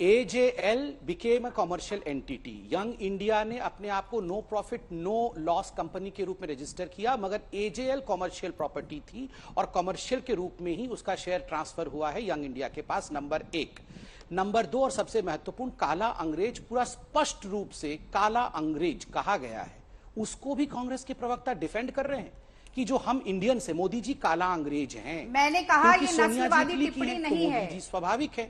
AJL became a commercial entity. Young India ने अपने आप को no profit no loss company के रूप में रजिस्टर किया, मगर AJL कॉमर्शियल प्रॉपर्टी थी और कॉमर्शियल के रूप में ही उसका शेयर ट्रांसफर हुआ है यंग इंडिया के पास। नंबर 1। नंबर 2 और सबसे महत्वपूर्ण, काला अंग्रेज पूरा स्पष्ट रूप से काला अंग्रेज कहा गया है, उसको भी कांग्रेस के प्रवक्ता डिफेंड कर रहे हैं कि जो हम इंडियन से मोदी जी काला अंग्रेज हैं। मैंने कहा ये नस्लवादी टिप्पणी नहीं है, जी स्वाभाविक है।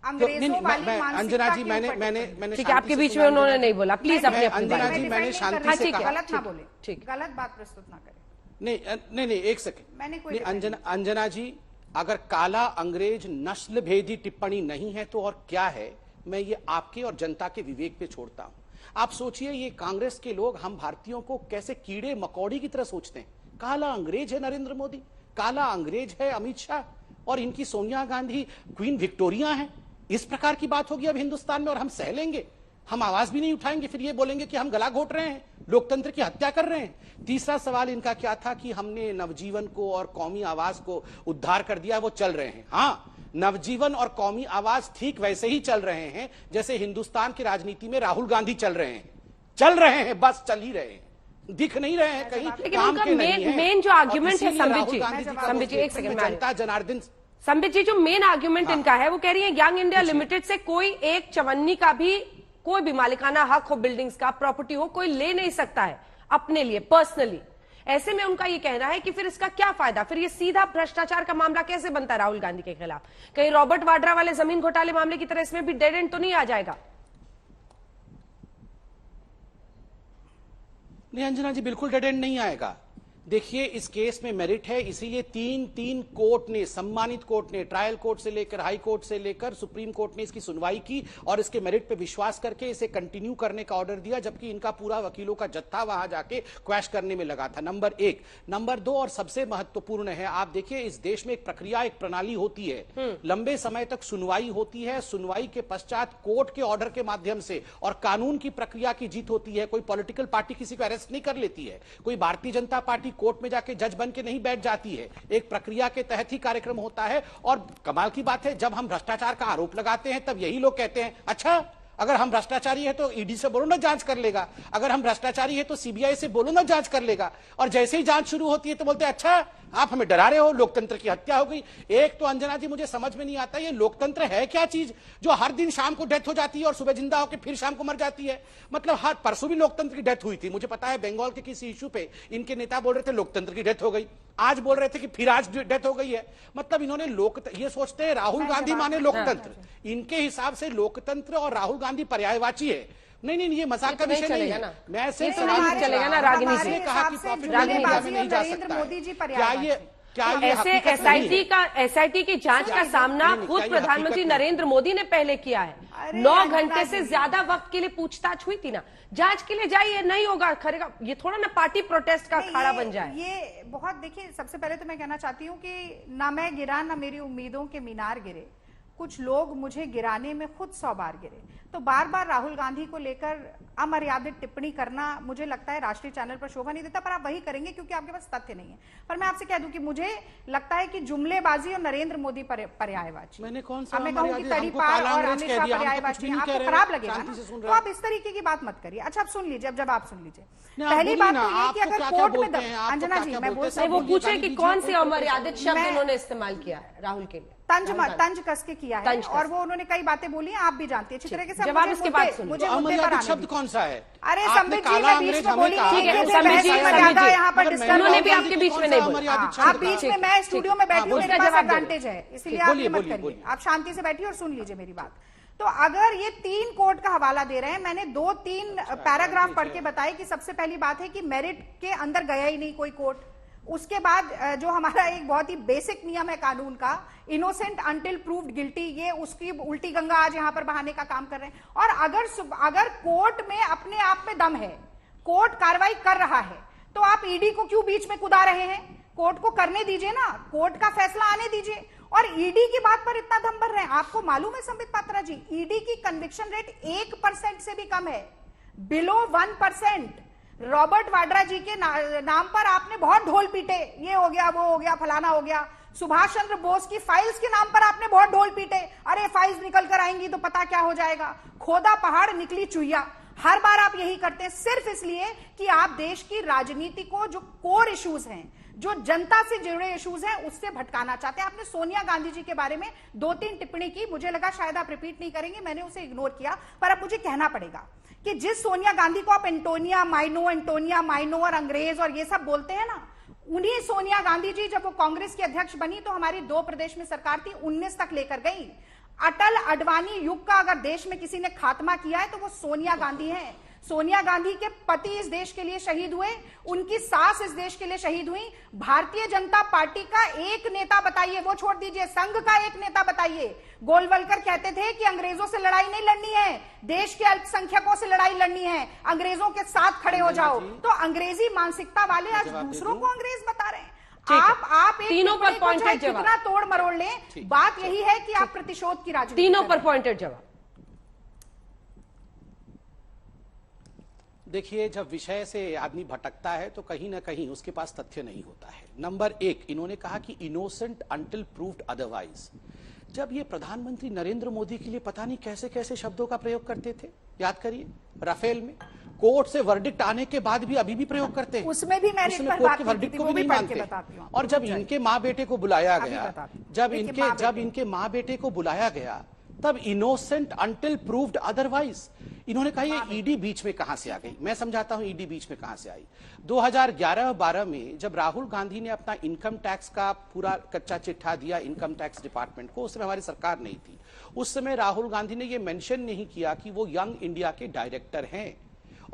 अंग्रेजों वाली अंजना जी मैंने ठीक है, आपके बीच में उन्होंने नहीं बोला, प्लीज अपने अंजना जी मैंने शांति से कहा, गलत ना बोले, ठीक, गलत बात प्रस्तुत ना करें। नहीं एक सेकंड, मैंने कोई अंजना जी, अगर काला अंग्रेज नस्ल भेदी टिप्पणी नहीं है तो और क्या है, मैं ये आपके और जनता के विवेक पे छोड़ता हूं। आप सोचिए ये कांग्रेस के लोग हम भारतीयों को कैसे कीड़े मकोड़ी की तरह सोचते हैं। काला अंग्रेज है नरेंद्र मोदी, काला अंग्रेज है अमित शाह, और इनकी सोनिया गांधी क्वीन विक्टोरिया है। इस प्रकार की बात होगी अब हिंदुस्तान में और हम सह लेंगे, हम आवाज भी नहीं उठाएंगे, फिर ये बोलेंगे कि हम गला घोट रहे हैं, लोकतंत्र की हत्या कर रहे हैं। तीसरा सवाल इनका क्या था कि हमने नवजीवन को और कौमी आवाज को उद्धार कर दिया, वो चल रहे हैं। हाँ, नवजीवन और कौमी आवाज ठीक वैसे ही चल रहे हैं जैसे हिंदुस्तान की राजनीति में राहुल गांधी चल रहे हैं, बस चल ही रहे हैं, दिख नहीं रहे हैं कहीं, काम के नहीं है। मेन जो आर्ग्यूमेंट है संबित जी, एक सेकंड, जनता जनार्दन संबित जी, जो मेन आर्ग्यूमेंट इनका है वो कह रही है यंग इंडिया लिमिटेड से कोई एक चवन्नी का भी कोई भी मालिकाना हक हो, बिल्डिंग्स का प्रॉपर्टी हो, कोई ले नहीं सकता है अपने लिए पर्सनली। ऐसे में उनका ये कहना है कि फिर इसका क्या फायदा, फिर ये सीधा भ्रष्टाचार का मामला कैसे बनता है राहुल गांधी के खिलाफ। कहीं रॉबर्ट वाड्रा वाले जमीन घोटाले मामले की तरह इसमें भी डेड एंड तो नहीं आ जाएगा? नहीं अंजना जी, बिल्कुल डेड एंड नहीं आएगा। देखिए इस केस में मेरिट है, इसीलिए तीन कोर्ट ने, सम्मानित कोर्ट ने, ट्रायल कोर्ट से लेकर हाई कोर्ट से लेकर सुप्रीम कोर्ट ने इसकी सुनवाई की और इसके मेरिट पे विश्वास करके इसे कंटिन्यू करने का ऑर्डर दिया, जबकि इनका पूरा वकीलों का जत्था वहां जाके क्वैश करने में लगा था। नंबर 1। नंबर 2 और सबसे महत्वपूर्ण है, आप देखिए इस देश में एक प्रक्रिया, एक प्रणाली होती है, लंबे समय तक सुनवाई होती है, सुनवाई के पश्चात कोर्ट के ऑर्डर के माध्यम से और कानून की प्रक्रिया की जीत होती है। कोई पॉलिटिकल पार्टी किसी को अरेस्ट नहीं कर लेती है, कोई भारतीय जनता पार्टी कोर्ट में जाके जज बन के नहीं बैठ जाती है, एक प्रक्रिया के तहत ही कार्यक्रम होता है। और कमाल की बात है, जब हम भ्रष्टाचार का आरोप लगाते हैं तब यही लोग कहते हैं अच्छा अगर हम भ्रष्टाचारी है तो ईडी से बोलो ना जांच कर लेगा, अगर हम भ्रष्टाचारी है तो सीबीआई से बोलो ना जांच कर लेगा, और जैसे ही जांच शुरू होती है तो बोलते हैं अच्छा आप हमें डरा रहे हो, लोकतंत्र की हत्या हो गई। एक तो अंजना जी मुझे समझ में नहीं आता ये लोकतंत्र है क्या चीज, जो हर दिन शाम को डेथ हो जाती है और सुबह जिंदा होकर फिर शाम को मर जाती है। मतलब हर परसों भी लोकतंत्र की डेथ हुई थी, मुझे पता है बंगाल के किसी इश्यू पे इनके नेता बोल रहे थे लोकतंत्र की डेथ हो गई, आज बोल रहे थे कि फिर आज डेथ हो गई है। मतलब इन्होंने ये सोचते हैं राहुल गांधी माने लोकतंत्र, इनके हिसाब से लोकतंत्र और राहुल गांधी पर्यायवाची है। नहीं ये मजाक का विषय नहीं है, मैं सिर्फ चलेगा ना रागिनी से कहा कि प्रॉफिट में नहीं जा सकता। क्या ये ऐसे एसआईटी की जांच का सामना खुद प्रधानमंत्री नरेंद्र मोदी ने पहले किया है। 9 घंटे से ज्यादा वक्त के लिए पूछताछ हुई थी ना, जांच के लिए जाइए, नहीं होगा खरेगा, ये थोड़ा ना पार्टी प्रोटेस्ट का अखाड़ा बन जाए। ये बहुत, देखिए सबसे पहले तो मैं कहना चाहती हूँ कि ना मैं गिरा ना मेरी उम्मीदों के मीनार गिरे, कुछ लोग मुझे गिराने में खुद 100 बार गिरे। तो बार बार राहुल गांधी को लेकर अमर्यादित टिप्पणी करना मुझे लगता है राष्ट्रीय चैनल पर शोभा नहीं देता, पर आप वही करेंगे क्योंकि आपके पास तथ्य नहीं है। पर मैं आपसे कह दूं कि मुझे लगता है कि जुमलेबाजी और नरेंद्र मोदी पर्यायवाची, मैंने कौन सा मैं कहूँ कि तड़ीपार और अमित शाह पर्यायवाची, आपको खराब लगेगा ना, तो आप इस तरीके की बात मत करिए। अच्छा आप सुन लीजिए, अब जब आप सुन लीजिए, पहली बात तो ये कि अगर कोर्ट में, अंजना जी मैं बोल वो पूछे कि कौन से अमर्यादित शब्द उन्होंने इस्तेमाल किया है राहुल के लिए, तंज कस के किया है, और वो उन्होंने कई बातें बोली हैं, आप भी जानती है अच्छी तरीके से। जवाब इसके बाद सुनिए। मुझे मुद्दे पर शब्द कौन सा है? अरे संबित जी मैं बीच में बोली, ठीक है संबित जी, यहाँ पर उन्होंने भी आपके बीच में नहीं बोला, आप बीच में, मैं स्टूडियो में बैठी हूँ, मेरे पास एडवांटेज है, इसलिए आप ये मत करिए, आप शांति से बैठिए और सुन लीजिए मेरी बात। तो अगर ये 3 कोर्ट का हवाला दे रहे हैं, मैंने 2-3 पैराग्राफ पढ़ के बताए कि सबसे पहली बात है कि मेरिट के अंदर गया ही नहीं कोई कोर्ट। उसके बाद जो हमारा एक बहुत ही बेसिक नियम है कानून का, इनोसेंट अंटिल प्रूव्ड गिल्टी, ये उसकी उल्टी गंगा आज यहां पर बहाने का काम कर रहे हैं। और अगर कोर्ट में अपने आप में दम है, कोर्ट कार्रवाई कर रहा है, तो आप ईडी को क्यों बीच में कुदा रहे हैं? कोर्ट को करने दीजिए ना, कोर्ट का फैसला आने दीजिए। और ईडी की बात पर इतना दम भर रहे हैं, आपको मालूम है संबित पात्रा जी, ईडी की कन्विक्शन रेट 1% से भी कम है, बिलो 1%। रॉबर्ट वाड्रा जी के नाम पर आपने बहुत ढोल पीटे, ये हो गया वो हो गया फलाना हो गया, सुभाष चंद्र बोस की फाइल्स के नाम पर आपने बहुत ढोल पीटे, अरे फाइल्स निकल कर आएंगी तो पता क्या हो जाएगा, खोदा पहाड़ निकली चुहिया। हर बार आप यही करते हैं सिर्फ इसलिए कि आप देश की राजनीति को, जो कोर इश्यूज हैं, जो जनता से जुड़े इश्यूज हैं, उससे भटकाना चाहते हैं। आपने सोनिया गांधी जी के बारे में 2-3 टिप्पणी की, मुझे लगा शायद आप रिपीट नहीं करेंगे, मैंने उसे इग्नोर किया, पर अब मुझे कहना पड़ेगा कि जिस सोनिया गांधी को आप एंटोनिया माइनो और अंग्रेज और ये सब बोलते हैं ना, उन्हीं सोनिया गांधी जी जब वो कांग्रेस की अध्यक्ष बनी तो हमारी 2 प्रदेश में सरकार थी, 19 तक लेकर गई। अटल अडवाणी युग का अगर देश में किसी ने खात्मा किया है तो वो सोनिया गांधी हैं। सोनिया गांधी के पति इस देश के लिए शहीद हुए, उनकी सास इस देश के लिए शहीद हुई। भारतीय जनता पार्टी का एक नेता बताइए, वो छोड़ दीजिए, संघ का एक नेता बताइए। गोलवलकर कहते थे कि अंग्रेजों से लड़ाई नहीं लड़नी है, देश के अल्पसंख्यकों से लड़ाई लड़नी है, अंग्रेजों के साथ खड़े हो जाओ। तो अंग्रेजी मानसिकता वाले आज दूसरों को अंग्रेज बता रहे हैं। आप एक तीनों पर पॉइंटेड जवाब, कितना तोड़ मरोड़ लें, बात यही है कि आप प्रतिशोध की राजनीति, तीनों पर पॉइंटेड जवाब। देखिए, जब विषय से आदमी भटकता है तो कहीं ना कहीं उसके पास तथ्य नहीं होता है। नंबर 1, इन्होंने कहा कि इनोसेंट अंटिल प्रूव्ड अदरवाइज। जब ये प्रधानमंत्री नरेंद्र मोदी के लिए पता नहीं कैसे कैसे शब्दों का प्रयोग करते थे, याद करिए, राफेल में कोर्ट से वर्डिक्ट आने के बाद भी अभी भी प्रयोग करते हैं, उसमें भी मैंने कोर्ट के वर्डिक्ट को भी नहीं मानते। और जब इनके माँ बेटे को बुलाया गया, जब इनके माँ बेटे को बुलाया गया, तब इनोसेंट अंटिल प्रूव्ड अदरवाइज। इन्होंने कहा ये ईडी बीच में कहां से आ गई। मैं समझाता हूं ईडी बीच में कहां से आई। 2011-12 में जब राहुल गांधी ने अपना इनकम टैक्स का पूरा कच्चा चिट्ठा दिया इनकम टैक्स डिपार्टमेंट को, उस समय हमारी सरकार नहीं थी, उस समय राहुल गांधी ने ये मेंशन नहीं किया कि वो यंग इंडिया के डायरेक्टर हैं,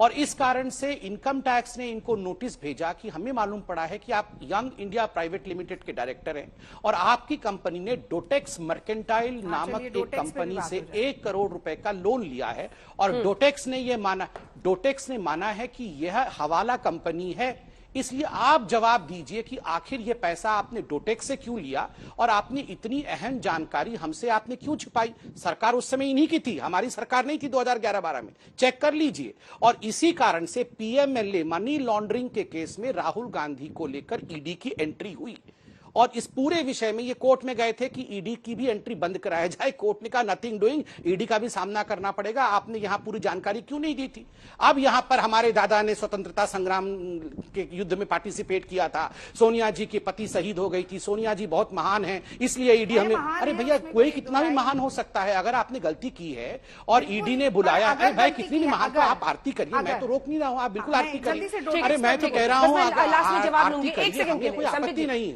और इस कारण से इनकम टैक्स ने इनको नोटिस भेजा कि हमें मालूम पड़ा है कि आप यंग इंडिया प्राइवेट लिमिटेड के डायरेक्टर हैं और आपकी कंपनी ने डोटेक्स मर्केंटाइल नामक एक कंपनी से 1 करोड़ रुपए का लोन लिया है, और डोटेक्स ने माना है कि यह हवाला कंपनी है। इसलिए आप जवाब दीजिए कि आखिर यह पैसा आपने डोटेक्स से क्यों लिया और आपने इतनी अहम जानकारी हमसे आपने क्यों छिपाई। सरकार उस समय इन्हीं की थी, हमारी सरकार नहीं थी 2011-12 में, चेक कर लीजिए। और इसी कारण से पीएमएलए मनी लॉन्ड्रिंग के केस में राहुल गांधी को लेकर ईडी की एंट्री हुई, और इस पूरे विषय में ये कोर्ट में गए थे कि ईडी की भी एंट्री बंद कराया जाए। कोर्ट ने कहा नथिंग डूइंग, ईडी का भी सामना करना पड़ेगा, आपने यहां पूरी जानकारी क्यों नहीं दी थी। अब यहां पर हमारे दादा ने स्वतंत्रता संग्राम के युद्ध में पार्टिसिपेट किया था, सोनिया जी के पति शहीद हो गई थी, सोनिया जी बहुत महान है, इसलिए ईडी हमें, अरे भैया कोई कितना भी महान हो सकता है, अगर आपने गलती की है और ईडी ने बुलाया, अरे भाई कितनी भी महान, तो आप आरती करिए, मैं तो रोक नहीं रहा हूं, आप बिल्कुल आरती करिए। अरे मैं तो कह रहा हूं आरती करिए, कोई आपत्ति नहीं।